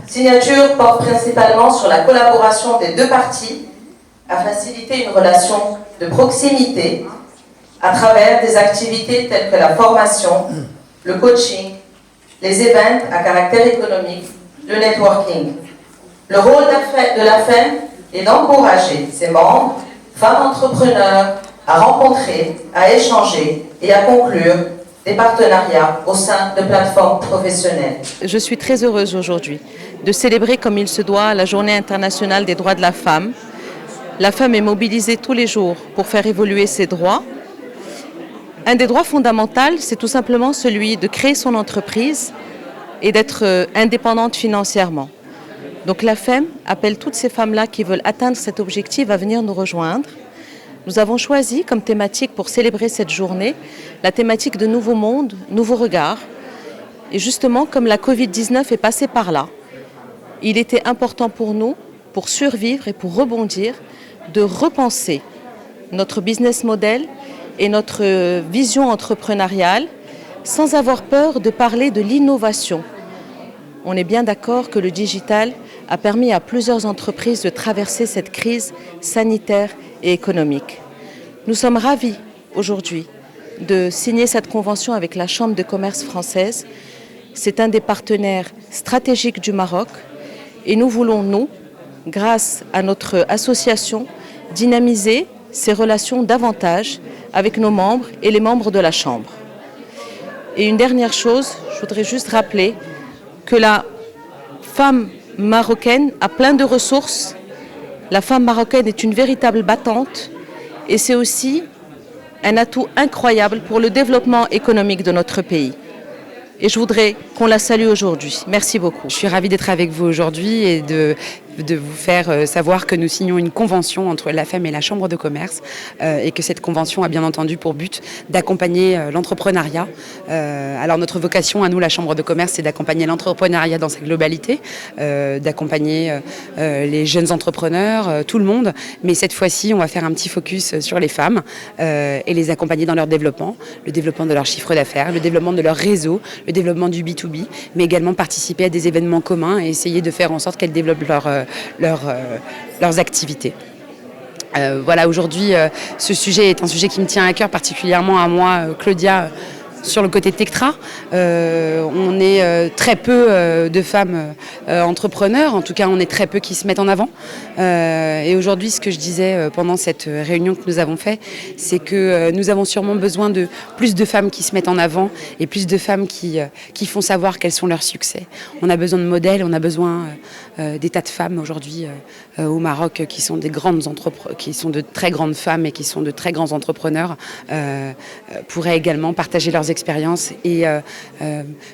signature porte principalement sur la collaboration des deux parties à faciliter une relation de proximité à travers des activités telles que la formation, le coaching, les événements à caractère économique, le networking. Le rôle de la FEM est d'encourager ses membres, femmes entrepreneurs, à rencontrer, à échanger et à conclure des partenariats au sein de plateformes professionnelles. Je suis très heureuse aujourd'hui de célébrer comme il se doit la Journée internationale des droits de la femme. La femme est mobilisée tous les jours pour faire évoluer ses droits. Un des droits fondamentaux, c'est tout simplement celui de créer son entreprise et d'être indépendante financièrement. Donc la FEM appelle toutes ces femmes-là qui veulent atteindre cet objectif à venir nous rejoindre. Nous avons choisi comme thématique pour célébrer cette journée la thématique de Nouveau Monde, Nouveau Regard. Et justement, comme la Covid-19 est passée par là, il était important pour nous, pour survivre et pour rebondir, de repenser notre business model et notre vision entrepreneuriale sans avoir peur de parler de l'innovation. On est bien d'accord que le digital a permis à plusieurs entreprises de traverser cette crise sanitaire et économique. Nous sommes ravis aujourd'hui de signer cette convention avec la Chambre de commerce française. C'est un des partenaires stratégiques du Maroc et nous voulons, nous, grâce à notre association, dynamiser ces relations davantage avec nos membres et les membres de la Chambre. Et une dernière chose, je voudrais juste rappeler que la femme marocaine a plein de ressources. La femme marocaine est une véritable battante et c'est aussi un atout incroyable pour le développement économique de notre pays. Et je voudrais qu'on la salue aujourd'hui. Merci beaucoup. Je suis ravie d'être avec vous aujourd'hui et de vous faire savoir que nous signons une convention entre la FEM et la Chambre de commerce et que cette convention a bien entendu pour but d'accompagner l'entrepreneuriat. Alors notre vocation à nous, la Chambre de commerce, c'est d'accompagner l'entrepreneuriat dans sa globalité, d'accompagner les jeunes entrepreneurs, tout le monde. Mais cette fois-ci, on va faire un petit focus sur les femmes et les accompagner dans leur développement, le développement de leur chiffre d'affaires, le développement de leur réseau, le développement du B2B, mais également participer à des événements communs et essayer de faire en sorte qu'elles développent leurs activités. Voilà, aujourd'hui, ce sujet est un sujet qui me tient à cœur, particulièrement à moi, Claudia, sur le côté Tectra. On est très peu de femmes entrepreneurs, en tout cas on est très peu qui se mettent en avant. Et aujourd'hui, ce que je disais pendant cette réunion que nous avons fait, c'est que nous avons sûrement besoin de plus de femmes qui se mettent en avant et plus de femmes qui font savoir quels sont leurs succès. On a besoin de modèles, on a besoin des tas de femmes aujourd'hui au Maroc qui sont qui sont de très grandes femmes et qui sont de très grands entrepreneurs, pourraient également partager leurs expériences et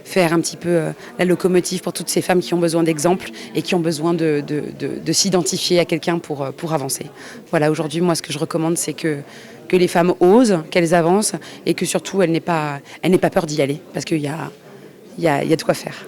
faire un petit peu la locomotive pour toutes ces femmes qui ont besoin d'exemples et qui ont besoin de s'identifier à quelqu'un pour avancer. Voilà, aujourd'hui, moi, ce que je recommande, c'est que les femmes osent, qu'elles avancent et que surtout, elles n'aient pas peur d'y aller parce qu'il y a de quoi faire.